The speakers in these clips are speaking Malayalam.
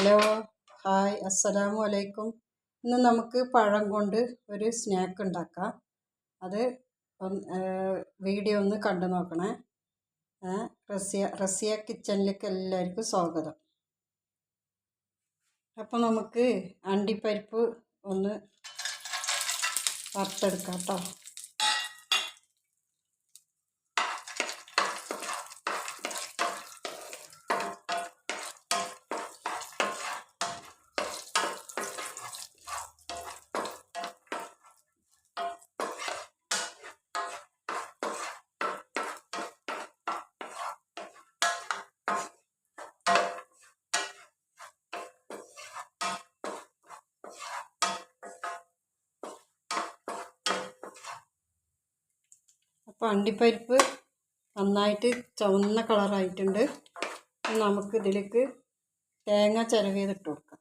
ഹലോ ഹായ് അസ്സലാമു അലൈക്കും. ഇന്ന് നമുക്ക് പഴം കൊണ്ട് ഒരു സ്നാക്ക് ഉണ്ടാക്കാം. അത് വീഡിയോ ഒന്ന് കണ്ടു നോക്കണേ. റസിയ കിച്ചണിലേക്ക് എല്ലാവർക്കും സ്വാഗതം. അപ്പോൾ നമുക്ക് അണ്ടിപ്പരിപ്പ് ഒന്ന് വറുത്തെടുക്കാം കേട്ടോ. അപ്പോൾ അണ്ടിപ്പരിപ്പ് നന്നായിട്ട് ചുവന്ന കളറായിട്ടുണ്ട്. നമുക്ക് ഇതിലേക്ക് തേങ്ങ ചിരവിയതിട്ട് കൊടുക്കാം.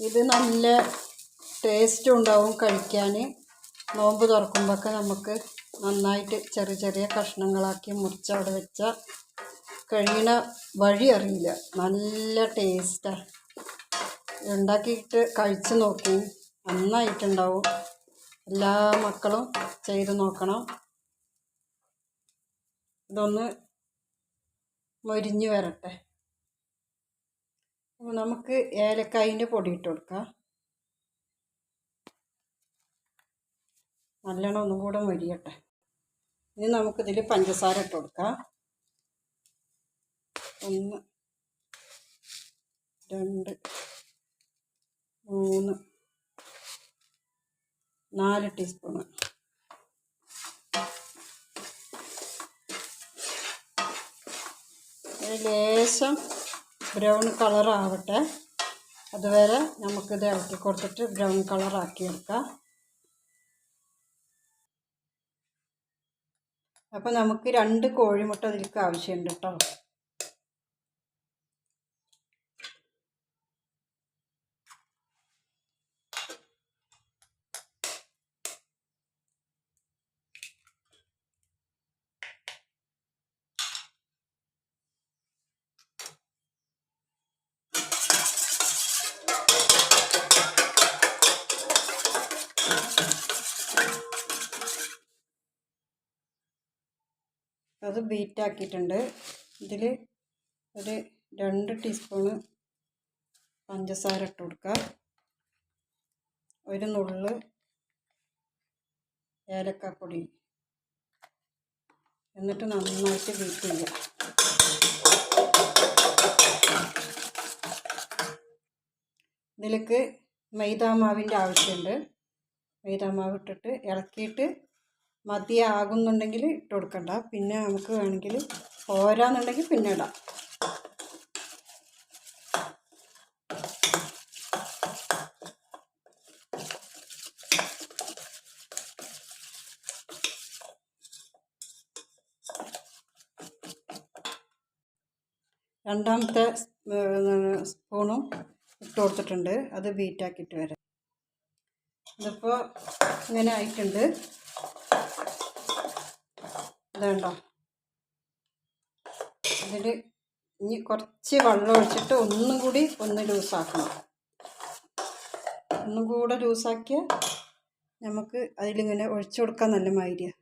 ഇത് നല്ല ടേസ്റ്റും ഉണ്ടാവും കഴിക്കാൻ. നോമ്പ് തുറക്കുമ്പോഴൊക്കെ നമുക്ക് നന്നായിട്ട് ചെറിയ ചെറിയ കഷ്ണങ്ങളാക്കി മുറിച്ചവിടെ വെച്ചാൽ കഴിയണ വഴി അറിയില്ല. നല്ല ടേസ്റ്റാണ്. ഉണ്ടാക്കിയിട്ട് കഴിച്ച് നോക്കി, നന്നായിട്ടുണ്ടാവും. എല്ലാ മക്കളും ചെയ്ത് നോക്കണം. ഇതൊന്ന് മൊരിഞ്ഞ് വരട്ടെ. അപ്പോൾ നമുക്ക് ഏലക്കായിൻ്റെ പൊടി ഇട്ട് കൊടുക്കാം. നല്ലോണം ഒന്നും കൂടെ മൊരിയട്ടെ. ഇനി നമുക്കിതിൽ പഞ്ചസാര ഇട്ട് കൊടുക്കാം. 1 2 3 4 ടീസ്പൂണ്. ലേശം ബ്രൗൺ കളറാവട്ടെ. അതുവരെ നമുക്കിത് ഇളക്കി കൊടുത്തിട്ട് ബ്രൗൺ കളറാക്കി എടുക്കാം. അപ്പോൾ നമുക്ക് 2 കോഴിമുട്ട ഇതിലേക്ക് ആവശ്യമുണ്ട് കേട്ടോ. അത് ബീറ്റാക്കിയിട്ടുണ്ട്. ഇതിൽ ഒരു 2 ടീസ്പൂണ് പഞ്ചസാര ഇട്ട് കൊടുക്കുക. ഒരു നുള്ള് ഏലക്കാപ്പൊടി. എന്നിട്ട് നന്നായിട്ട് ബീറ്റ് ചെയ്യുക. ഇതിലേക്ക് മൈദാമാവിൻ്റെ ആവശ്യമുണ്ട്. മൈദാമാവ് ഇട്ടിട്ട് ഇളക്കിയിട്ട് മതിയാകുന്നുണ്ടെങ്കിൽ ഇട്ട് കൊടുക്കണ്ട. പിന്നെ നമുക്ക് വേണമെങ്കിൽ പോരാന്നുണ്ടെങ്കിൽ പിന്നെ ഇടാം. രണ്ടാമത്തെ സ്പൂണും ഇട്ട് കൊടുത്തിട്ടുണ്ട്. അത് ബീറ്റാക്കിയിട്ട് വരാം. ഇതിപ്പോൾ ഇങ്ങനെ ആയിട്ടുണ്ട്. ഇതുണ്ടോ? ഇതിൽ ഇനി കുറച്ച് വെള്ളം ഒഴിച്ചിട്ട് ഒന്നും കൂടി ഒന്ന് ലൂസാക്കണം. ഒന്നും കൂടെ ലൂസാക്കിയാൽ നമുക്ക് അതിലിങ്ങനെ ഒഴിച്ചു കൊടുക്കാൻ നല്ല മാതിരിയാണ്.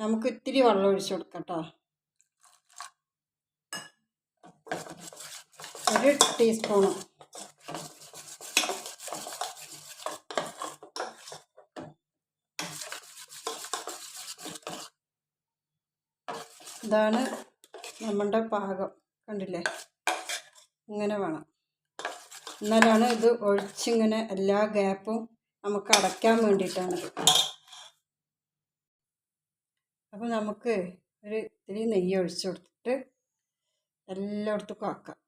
നമുക്ക് ഇത്തിരി വെള്ളം ഒഴിച്ചു കൊടുക്കാം കേട്ടോ. 1 ടീസ്പൂണ്. ഇതാണ് നമ്മളുടെ പാകം. കണ്ടില്ലേ? ഇങ്ങനെ വേണം. എന്നാലാണ് ഇത് ഒഴിച്ചിങ്ങനെ എല്ലാ ഗ്യാപ്പും നമുക്ക് അടയ്ക്കാൻ വേണ്ടിയിട്ടാണ്. അപ്പോൾ നമുക്ക് ഒരു ഇത്തിരി നെയ്യ് ഒഴിച്ചു കൊടുത്തിട്ട് എല്ലായിടത്തും ആക്കാം.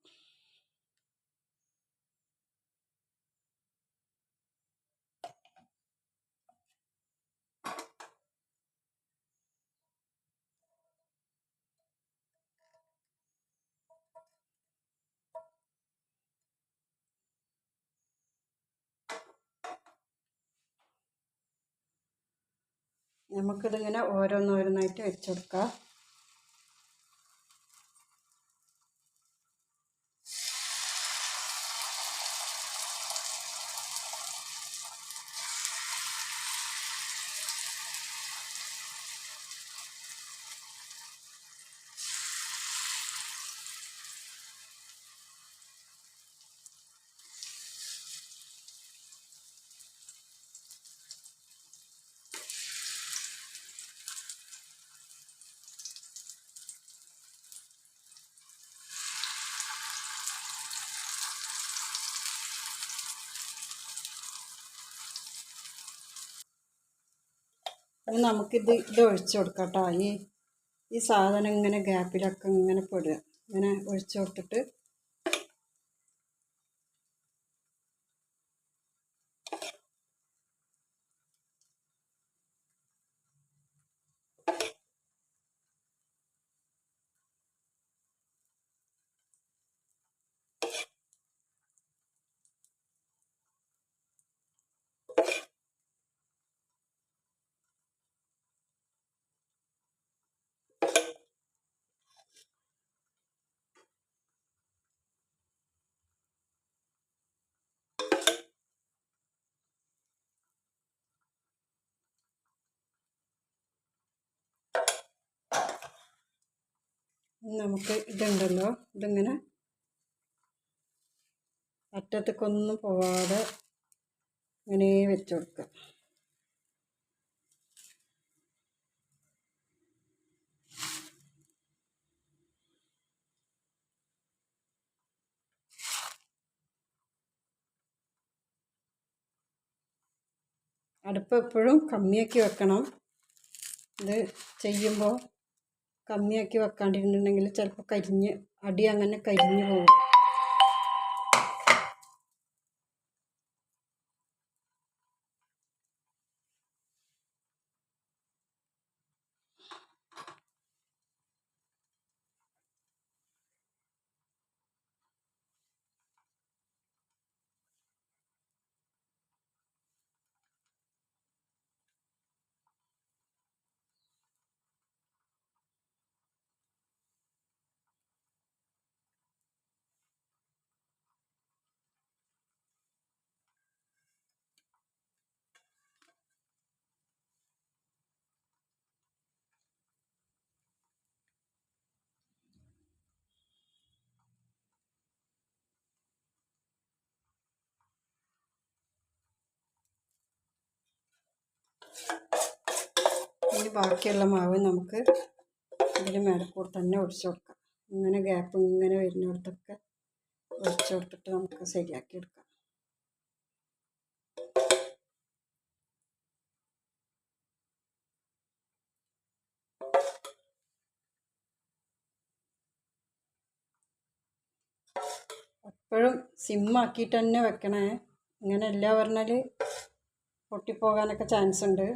നമുക്കിതിങ്ങനെ ഓരോന്നോരോന്നായിട്ട് വെച്ച് കൊടുക്കാം. ഇനി നമുക്കിത് ഒഴിച്ചു കൊടുക്കാം കേട്ടോ. ഈ സാധനം ഇങ്ങനെ ഗ്യാപ്പിലൊക്കെ ഇങ്ങനെ പെടുക. ഇങ്ങനെ ഒഴിച്ചു കൊടുത്തിട്ട് നമുക്ക് ഇതുണ്ടല്ലോ, ഇതിങ്ങനെ അറ്റത്തേക്കൊന്നും പോവാതെ ഇങ്ങനെ വെച്ച് കൊടുക്കുക. അടുപ്പ് എപ്പോഴും കമ്മിയാക്കി വെക്കണം. ഇത് ചെയ്യുമ്പോൾ കമ്മിയാക്കി വെക്കാണ്ടിരുന്നുണ്ടെങ്കിൽ ചിലപ്പോൾ അടി അങ്ങനെ കരിഞ്ഞു പോകും. ഇനി ബാക്കിയുള്ള മാവ് നമുക്ക് ഇതിന് മേലക്കൂടെ തന്നെ ഒഴിച്ചു കൊടുക്കാം. ഇങ്ങനെ ഗ്യാപ്പ് ഇങ്ങനെ വരുന്നിടത്തൊക്കെ ഒഴിച്ചു കൊടുത്തിട്ട് നമുക്ക് ശരിയാക്കി എടുക്കാം. എപ്പോഴും സിമ്മാക്കിയിട്ട് തന്നെ വെക്കണേ. ഇങ്ങനെ എല്ലാം പറഞ്ഞാൽ പൊട്ടിപ്പോകാനൊക്കെ ചാൻസ് ഉണ്ട്.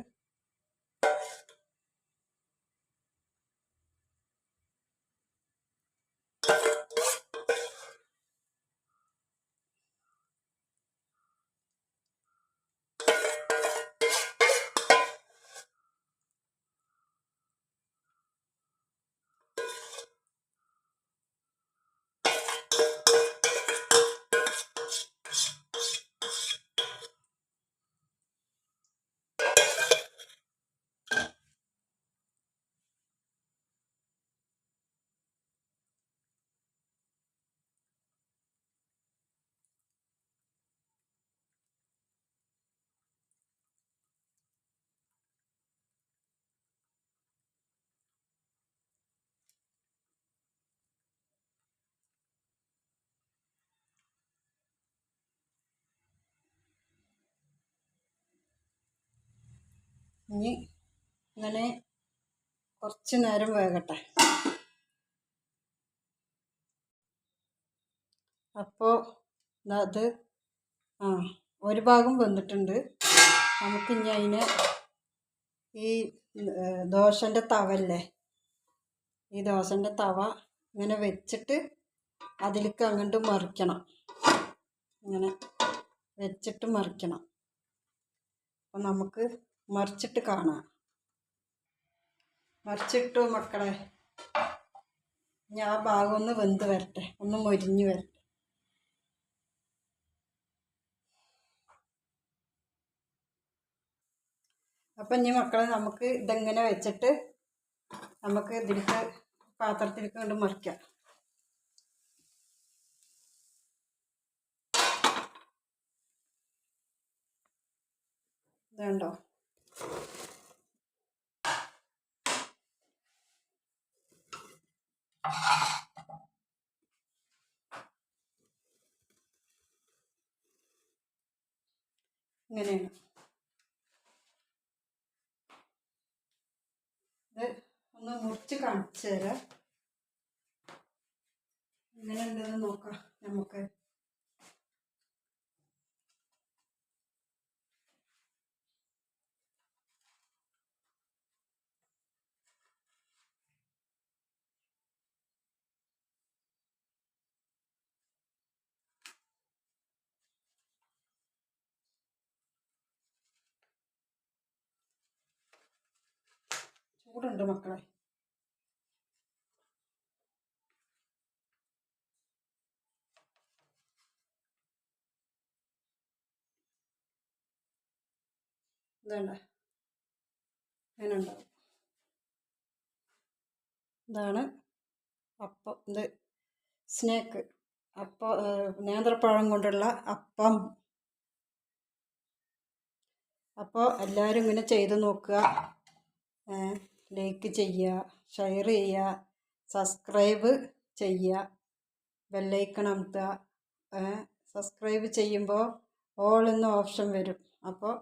ഇനി ഇങ്ങനെ കുറച്ച് നേരം വേകട്ടെ. അപ്പോൾ അത് ഒരു ഭാഗം വെന്തിട്ടുണ്ട്. നമുക്കിനി അതിനെ ഈ ദോശൻ്റെ തവല്ലേ, ഈ ദോശൻ്റെ തവ ഇങ്ങനെ വെച്ചിട്ട് അതിലേക്ക് അങ്ങോട്ട് മറിക്കണം. ഇങ്ങനെ വെച്ചിട്ട് മറിക്കണം. അപ്പോൾ നമുക്ക് മറിച്ചിട്ട് കാണാം. മറിച്ചിട്ടു മക്കളെ. ഇനി ആ ഭാഗം ഒന്ന് വെന്ത് വരട്ടെ, ഒന്ന് മൊരിഞ്ഞ് വരട്ടെ. അപ്പം ഇനി മക്കളെ നമുക്ക് ഇതെങ്ങനെ വെച്ചിട്ട് നമുക്ക് ഇതിലേക്ക് പാത്രത്തിലേക്ക് കൊണ്ട് മറിക്കാം. ഇതുണ്ടോ? ഇങ്ങനെയാണ്. ഇത് ഒന്ന് മുറിച്ച് കാണിച്ചു തരാം. ഇങ്ങനെ ഉണ്ടെന്ന് നോക്കാം നമുക്ക്. ചൂടുണ്ട് മക്കളെ. ഇതണ്ട അങ്ങനെ ഉണ്ടാവും. ഇതാണ് അപ്പം. ഇത് സ്നാക്ക് അപ്പം, നേന്ത്രപ്പഴം കൊണ്ടുള്ള അപ്പം. അപ്പോൾ എല്ലാവരും ഇങ്ങനെ ചെയ്ത് നോക്കുക. ലൈക്ക് ചെയ്യുക, ഷെയർ ചെയ്യുക, സബ്സ്ക്രൈബ് ചെയ്യുക, ബെല്ലൈക്കൺ അമർത്തുക. സബ്സ്ക്രൈബ് ചെയ്യുമ്പോൾ ഓൾ എന്ന ഓപ്ഷൻ വരും. അപ്പോൾ